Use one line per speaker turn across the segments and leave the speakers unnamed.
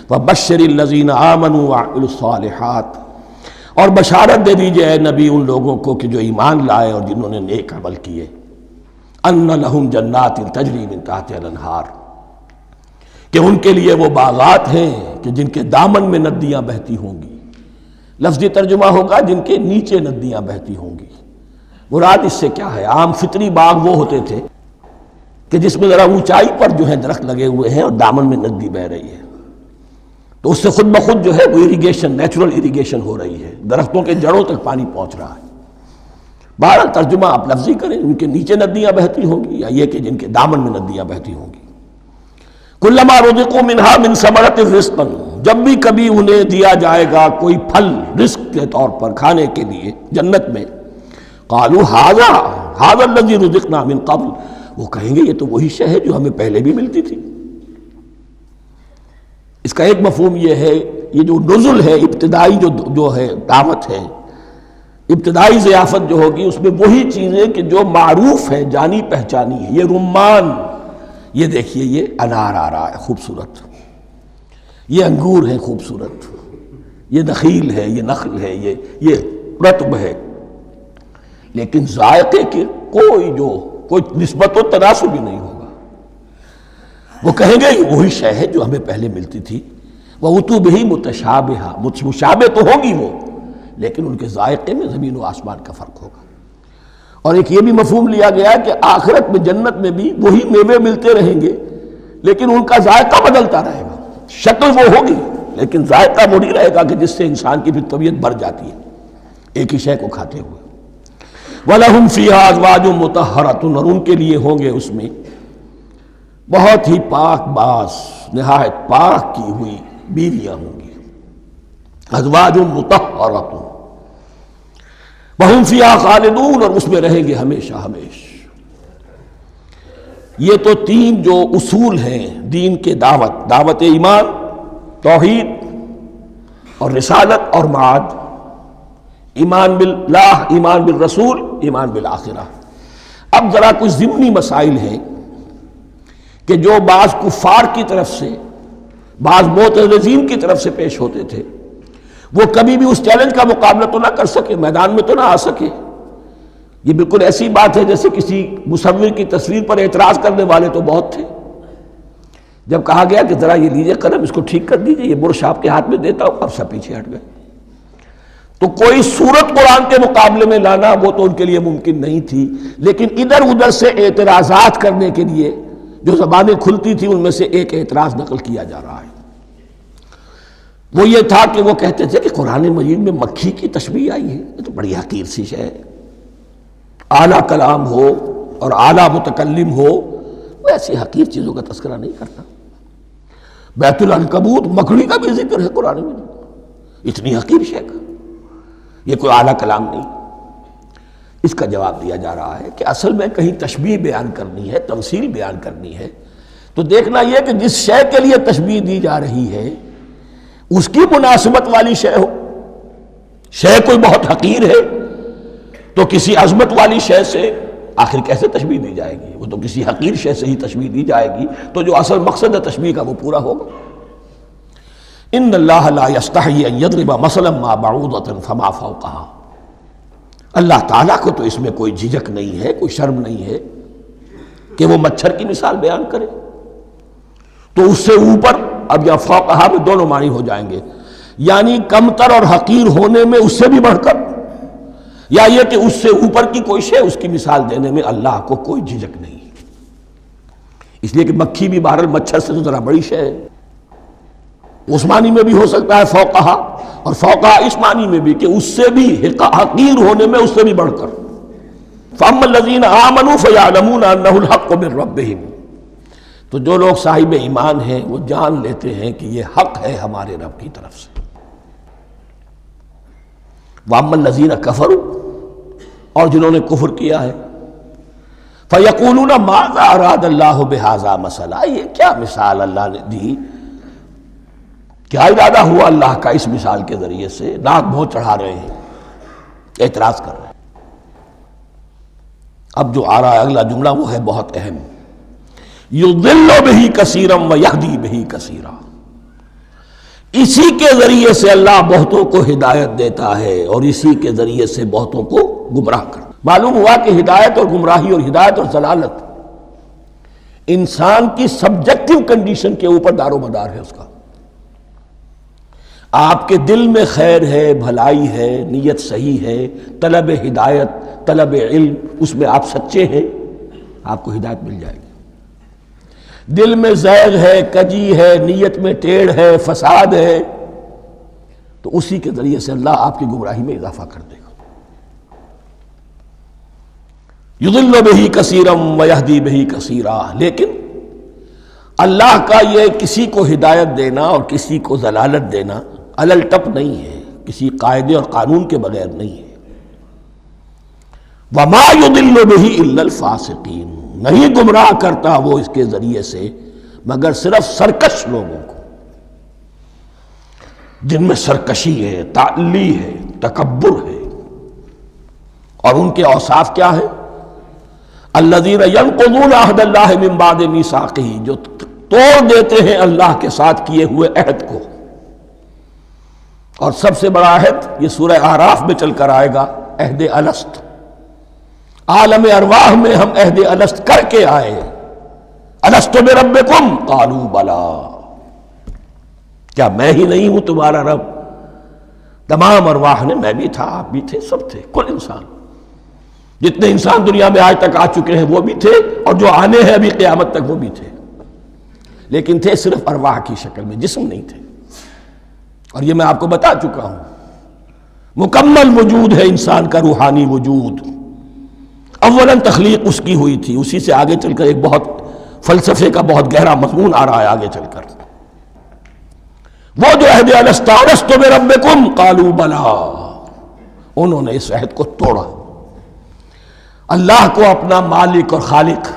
وبشر الذین آمنوا وعملوا الصالحات، اور بشارت دے دیجئے اے نبی ان لوگوں کو کہ جو ایمان لائے اور جنہوں نے نیک عمل کیے، ان لہم جنات تجری من تحتہا الانہار، کہ ان کے لیے وہ باغات ہیں کہ جن کے دامن میں ندیاں بہتی ہوں گی۔ لفظی ترجمہ ہوگا جن کے نیچے ندیاں بہتی ہوں گی۔ مراد اس سے کیا ہے؟ عام فطری باغ وہ ہوتے تھے کہ جس میں ذرا اونچائی پر جو ہے درخت لگے ہوئے ہیں اور دامن میں ندی بہہ رہی ہے، تو اس سے خود بخود جو ہے وہ اریگیشن، نیچرل اریگیشن ہو رہی ہے، درختوں کے جڑوں تک پانی پہنچ رہا ہے۔ بہرحال ترجمہ آپ لفظی کریں، ان کے نیچے ندیاں بہتی ہوں گی یا یہ کہ جن کے دامن میں ندیاں بہتی ہوں گی۔ کلما رزقوا منہا من ثمرۃ رزقا، جب بھی کبھی انہیں دیا جائے گا کوئی پھل رزق کے طور پر کھانے کے لیے جنت میں، قالوا ھذا الذی رزقنا من قبل، وہ کہیں گے یہ تو وہی شے ہے جو ہمیں پہلے بھی ملتی تھی۔ اس کا ایک مفہوم یہ ہے، یہ جو نزل ہے، ابتدائی جو ہے دعوت ہے، ابتدائی ضیافت جو ہوگی اس میں وہی چیزیں کہ جو معروف ہے، جانی پہچانی ہے۔ یہ رمان، یہ دیکھیے یہ انار آ رہا ہے خوبصورت، یہ انگور ہے خوبصورت، یہ نخیل ہے، یہ نخل ہے، یہ رطب ہے، لیکن ذائقے کی کوئی نسبت و تناسب بھی نہیں ہوگا۔ وہ کہیں گے یہ وہی شے ہے جو ہمیں پہلے ملتی تھی۔ وَأُتُوا بِهِ مُتَشَابِهًا، مشابہ تو ہوگی وہ، لیکن ان کے ذائقے میں زمین و آسمان کا فرق ہوگا۔ اور ایک یہ بھی مفہوم لیا گیا کہ آخرت میں جنت میں بھی وہی میوے ملتے رہیں گے، لیکن ان کا ذائقہ بدلتا رہے گا۔ شکل وہ ہوگی لیکن ذائقہ وہی رہے گا کہ جس سے انسان کی پھر طبیعت بھر جاتی ہے ایک ہی شے کو کھاتے ہوئے۔ وَلَهُمْ فِيهَا أَزْوَاجٌ مُطَهَّرَةٌ، اور ان کے لیے ہوں گے اس میں بہت ہی پاک باز، نہایت پاک کی ہوئی بیویاں ہوں گی۔ ازواج مطہرۃ وہم فیہا خالدون، اور اس میں رہیں گے ہمیشہ ہمیش۔ یہ تو تین جو اصول ہیں دین کے دعوت ایمان، توحید اور رسالت اور معاد، ایمان باللہ، ایمان بالرسول، ایمان بالآخرہ۔ اب ذرا کچھ ضمنی مسائل ہیں کہ جو بعض کفار کی طرف سے، بعض معترضین کی طرف سے پیش ہوتے تھے، وہ کبھی بھی اس چیلنج کا مقابلہ تو نہ کر سکے، میدان میں تو نہ آ سکے۔ یہ بالکل ایسی بات ہے جیسے کسی مصور کی تصویر پر اعتراض کرنے والے تو بہت تھے۔ جب کہا گیا کہ ذرا یہ لیجیے قلم، اس کو ٹھیک کر دیجیے، یہ برش آپ کے ہاتھ میں دیتا ہوں، اب سب پیچھے ہٹ گئے۔ تو کوئی صورت قرآن کے مقابلے میں لانا وہ تو ان کے لیے ممکن نہیں تھی، لیکن ادھر ادھر سے اعتراضات کرنے کے لیے جو زبانیں کھلتی تھی ان میں سے ایک اعتراض نقل کیا جا رہا ہے۔ وہ یہ تھا کہ وہ کہتے تھے کہ قرآن مجید میں مکھی کی تشبیہ آئی ہے، یہ تو بڑی حقیر سی شے ہے، اعلیٰ کلام ہو اور اعلیٰ متکلم ہو وہ ایسی حقیر چیزوں کا تذکرہ نہیں کرتا۔ بیت العنکبوت، مکڑی کا بھی ذکر ہے قرآن مجید، اتنی حقیر شے کا، یہ کوئی اعلیٰ کلام نہیں۔ اس کا جواب دیا جا رہا ہے کہ اصل میں کہیں تشبیہ بیان کرنی ہے، تمثیل بیان کرنی ہے، تو دیکھنا یہ کہ جس شے کے لیے تشبیہ دی جا رہی ہے اس کی مناسبت والی شے ہو۔ شے کوئی بہت حقیر ہے تو کسی عظمت والی شے سے آخر کیسے تشبیہ دی جائے گی؟ وہ تو کسی حقیر شے سے ہی تشبیہ دی جائے گی تو جو اصل مقصد ہے تشبیہ کا وہ پورا ہوگا۔ ان اللہ لا یستحیی ان یضرب مثلا ما بعوضۃ فما فوقها، اللہ تعالیٰ کو تو اس میں کوئی جھجک نہیں ہے، کوئی شرم نہیں ہے کہ وہ مچھر کی مثال بیان کرے، تو اس سے اوپر، اب یا فوقہا میں دونوں معنی ہو جائیں گے، یعنی کمتر اور حقیر ہونے میں اس سے بھی بڑھ کر، یا یہ کہ اس سے اوپر کی کوئی شے اس کی مثال دینے میں اللہ کو کوئی جھجک نہیں، اس لیے کہ مکھی بھی بہرحال مچھر سے تو ذرا بڑی شے ہے۔ اس معنی میں بھی ہو سکتا ہے فوقہا، اور فوقہا اس معنی میں بھی کہ اس سے بھی حقیر ہونے میں اس سے بھی بڑھ کر۔ فَأَمَّا الَّذِينَ آمَنُوا فَيَعْلَمُونَ أَنَّهُ الْحَقُّ مِن رَّبِّهِمْ، تو جو لوگ صاحب ایمان ہیں وہ جان لیتے ہیں کہ یہ حق ہے ہمارے رب کی طرف سے۔ وَأَمَّا الَّذِينَ كَفَرُوا، اور جنہوں نے کفر کیا ہے، فَيَقُولُونَ مَاذَا أَرَادَ اللَّهُ بِهَذَا مَثَلًا، یہ کیا مثال اللہ نے دی، کیا ارادہ ہوا اللہ کا اس مثال کے ذریعے سے؟ ناک بھوں چڑھا رہے ہیں، اعتراض کر رہے ہیں۔ اب جو آ رہا ہے اگلا جملہ وہ ہے بہت اہم، یضل بہ کثیرا ویہدی بہ کثیرا، اسی کے ذریعے سے اللہ بہتوں کو ہدایت دیتا ہے اور اسی کے ذریعے سے بہتوں کو گمراہ کرتا. معلوم ہوا کہ ہدایت اور گمراہی اور ہدایت اور ضلالت انسان کی سبجیکٹو کنڈیشن کے اوپر دار و مدار ہے. اس کا آپ کے دل میں خیر ہے، بھلائی ہے، نیت صحیح ہے، طلب ہدایت، طلب علم، اس میں آپ سچے ہیں، آپ کو ہدایت مل جائے گی. دل میں زیغ ہے، کجی ہے، نیت میں ٹیڑھ ہے، فساد ہے، تو اسی کے ذریعے سے اللہ آپ کی گمراہی میں اضافہ کر دے گا. یضل بہ کثیرا ویہدی بہ کثیرا. لیکن اللہ کا یہ کسی کو ہدایت دینا اور کسی کو ضلالت دینا علل ٹپ نہیں ہے، کسی قاعدے اور قانون کے بغیر نہیں ہے. وما یضل بہ الا الفاسقین. نہیں گمراہ کرتا وہ اس کے ذریعے سے مگر صرف سرکش لوگوں کو، جن میں سرکشی ہے، تعلی ہے، تکبر ہے. اور ان کے اوصاف کیا ہے؟ الذین ینقضون عہد اللہ من بعد میثاقہ. جو توڑ دیتے ہیں اللہ کے ساتھ کیے ہوئے عہد کو. اور سب سے بڑا عہد یہ سورہ اعراف میں چل کر آئے گا، عہد الست. عالم ارواح میں ہم عہد الست کر کے آئے. الست بربکم قالوا بلا. کیا میں ہی نہیں ہوں تمہارا رب؟ تمام ارواح نے میں بھی تھا، آپ بھی تھے، سب تھے، کل انسان. جتنے انسان دنیا میں آج تک آ چکے ہیں وہ بھی تھے، اور جو آنے ہیں ابھی قیامت تک وہ بھی تھے. لیکن تھے صرف ارواح کی شکل میں، جسم نہیں تھے. اور یہ میں آپ کو بتا چکا ہوں، مکمل وجود ہے انسان کا روحانی وجود. اولاً تخلیق اس کی ہوئی تھی، اسی سے آگے چل کر ایک بہت فلسفے کا بہت گہرا مضمون آ رہا ہے آگے چل کر. وہ جو عہد الست الست بربکم قالوا بلا، انہوں نے اس عہد کو توڑا. اللہ کو اپنا مالک اور خالق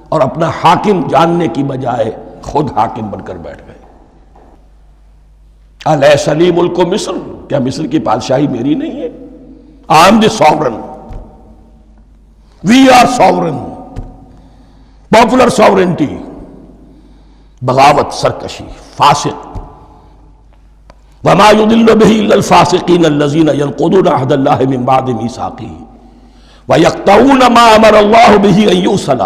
اور اپنا حاکم جاننے کی بجائے خود حاکم بن کر بیٹھ گئے. الیس لی ملک مصر. کیا مصر کی بادشاہی میری نہیں ہے؟ I am the sovereign. We are sovereign. Popular sovereignty. بغاوت، سرکشی، فاسق. وما يضل به الا الفاسقين الذين ينقضون عهد الله من بعد ميثاقه ويقطعون ما امر الله به ان يوصل.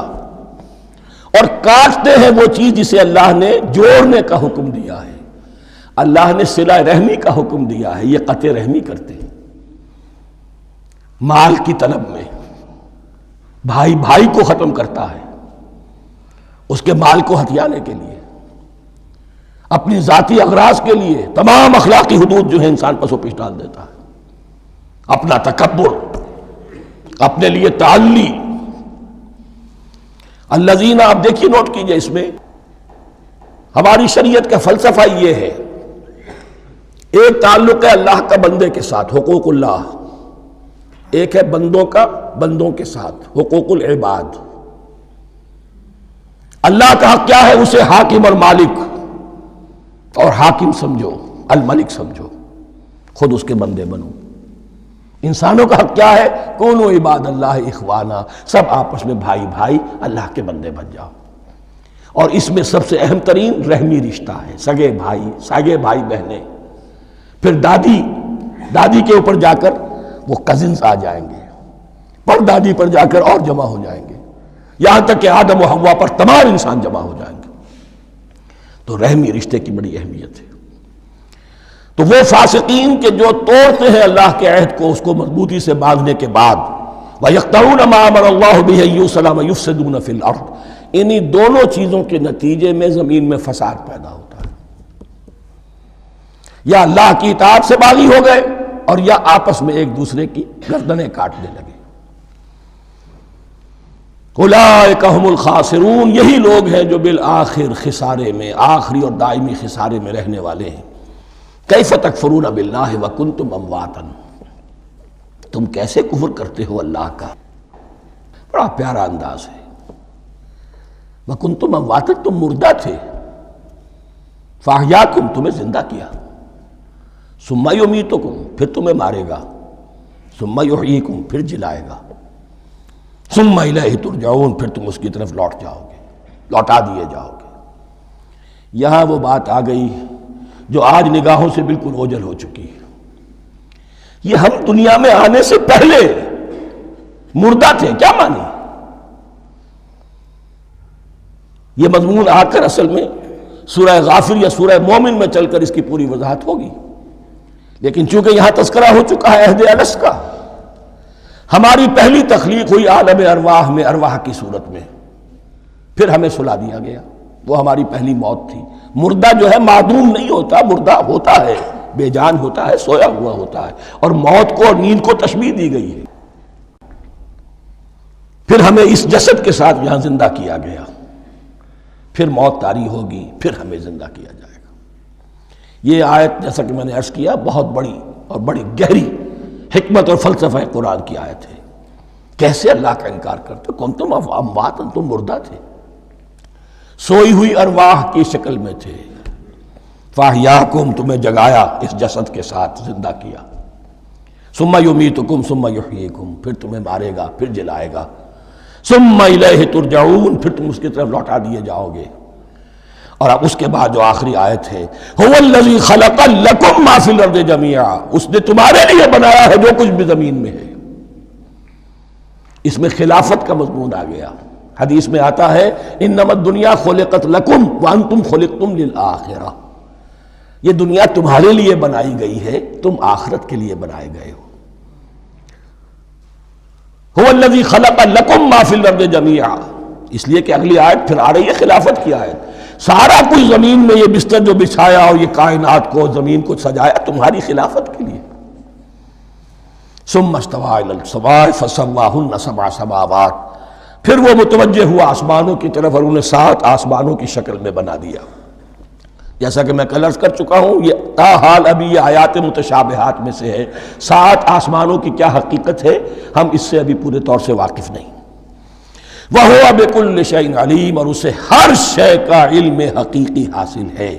اور کاٹتے ہیں وہ چیز جسے اللہ نے جوڑنے کا حکم دیا ہے. اللہ نے صلہ رحمی کا حکم دیا ہے، یہ قطع رحمی کرتے ہیں. مال کی طلب میں بھائی بھائی کو ختم کرتا ہے، اس کے مال کو ہتھیانے کے لیے، اپنی ذاتی اغراض کے لیے تمام اخلاقی حدود جو ہے انسان پس و پیش ڈال دیتا ہے. اپنا تکبر، اپنے لیے تعلی. الذین، آپ دیکھیے نوٹ کیجئے، اس میں ہماری شریعت کا فلسفہ یہ ہے، ایک تعلق ہے اللہ کا بندے کے ساتھ، حقوق اللہ. ایک ہے بندوں کا بندوں کے ساتھ، حقوق العباد. اللہ کا حق کیا ہے؟ اسے حاکم اور مالک، اور حاکم سمجھو، الملک سمجھو، خود اس کے بندے بنو. انسانوں کا حق کیا ہے؟ کونوا عباد اللہ اخوانا. سب آپس میں بھائی بھائی اللہ کے بندے بن جاؤ. اور اس میں سب سے اہم ترین رحمی رشتہ ہے، سگے بھائی، سگے بھائی بہنیں. پھر دادی کے اوپر جا کر وہ کزنز آ جائیں گے، پر دادی پر جا کر اور جمع ہو جائیں گے، یہاں تک کہ آدم و حوا پر تمام انسان جمع ہو جائیں گے. تو رحمی رشتے کی بڑی اہمیت ہے. تو وہ فاسقین کے جو توڑتے ہیں اللہ کے عہد کو، اس کو مضبوطی سے باندھنے کے بعد، وَيَقْطَعُونَ مَا أَمَرَ اللَّهُ بِهِ أَن يُوصَلَ وَيُفْسِدُونَ فِي الْأَرْضِ. انہی دونوں چیزوں کے نتیجے میں زمین میں فساد پیدا ہوتا ہے. یا اللہ کی اطاعت سے باغی ہو گئے، اور یا آپس میں ایک دوسرے کی گردنیں کاٹنے لگے. اولئک ھم الخاسرون. یہی لوگ ہیں جو بالآخر خسارے میں، آخری اور دائمی خسارے میں رہنے والے ہیں. کیف تکفرون باللہ وکنتم امواتا. تم کیسے کفر کرتے ہو اللہ کا؟ بڑا پیارا انداز ہے. وکنتم امواتا، تم مردہ تھے، فاحیاکم، تمہیں زندہ کیا، ثم یمیتکم، پھر تمہیں مارے گا، ثم یحییکم، پھر جلائے گا، ثم الیہ ترجعون، پھر تم اس کی طرف لوٹ جاؤ گے، لوٹا دیے جاؤ گے. یہاں وہ بات آ گئی جو آج نگاہوں سے بالکل اوجھل ہو چکی ہے۔ یہ ہم دنیا میں آنے سے پہلے مردہ تھے، کیا مانی؟ یہ مضمون آ کر اصل میں سورہ غافر یا سورہ مومن میں چل کر اس کی پوری وضاحت ہوگی، لیکن چونکہ یہاں تذکرہ ہو چکا ہے عہد الست کا، ہماری پہلی تخلیق ہوئی عالم ارواح میں، ارواح کی صورت میں، پھر ہمیں سلا دیا گیا، وہ ہماری پہلی موت تھی۔ مردہ جو ہے معدوم نہیں ہوتا، مردہ ہوتا ہے، بے جان ہوتا ہے، سویا ہوا ہوتا ہے، اور موت کو اور نیند کو تشبیہ دی گئی ہے۔ پھر ہمیں اس جسد کے ساتھ یہاں زندہ کیا گیا، پھر موت طاری ہوگی، پھر ہمیں زندہ کیا جائے گا۔ یہ آیت جیسا کہ میں نے عرض کیا بہت بڑی اور بڑی گہری حکمت اور فلسفہ قرآن کی آیت ہے۔ کیسے اللہ کا انکار کرتے؟ کنتم اموات، تم مردہ تھے، سوئی ہوئی ارواح کی شکل میں تھے، فاحیاکم، تمہیں جگایا اس جسد کے ساتھ، زندہ کیا، ثم یمیتکم ثم یحییکم، پھر تمہیں مارے گا، پھر جلائے گا، ثم الیہ ترجعون، پھر تم اس کی طرف لوٹا دیے جاؤ گے۔ اور اب اس کے بعد جو آخری آیت ہے، هو الذی خلق لکم ما فی الارض جمیعا، اس نے تمہارے لیے بنایا ہے جو کچھ بھی زمین میں ہے۔ اس میں خلافت کا مضمون آ گیا۔ حدیث میں آتا ہے انما الدنیا خلقت لکم وانتم خلقتم للآخرہ، یہ دنیا تمہارے لیے بنائی گئی ہے، تم آخرت کے لیے بنائے گئے ہو۔ هو الذی خلق لکم ما فی الارض جمیعا، اس لیے کہ اگلی آیت پھر آ رہی ہے خلافت کی آیت۔ سارا کچھ زمین میں یہ بستر جو بچھایا اور یہ کائنات کو، زمین کو سجایا، تمہاری خلافت کے لیے۔ ثم استوى الى السماء فسواهن سبع سماوات، پھر وہ متوجہ ہوا آسمانوں کی طرف اور انہیں 7 آسمانوں کی شکل میں بنا دیا۔ جیسا کہ میں کل عرض کر چکا ہوں، یہ تاحال ابھی یہ آیات متشابہات میں سے ہے۔ 7 آسمانوں کی کیا حقیقت ہے ہم اس سے ابھی پورے طور سے واقف نہیں۔ وَهُوَ بِكُلِّ شَيْءٍ عَلِيمٌ، اور اسے ہر شے کا علم حقیقی حاصل ہے۔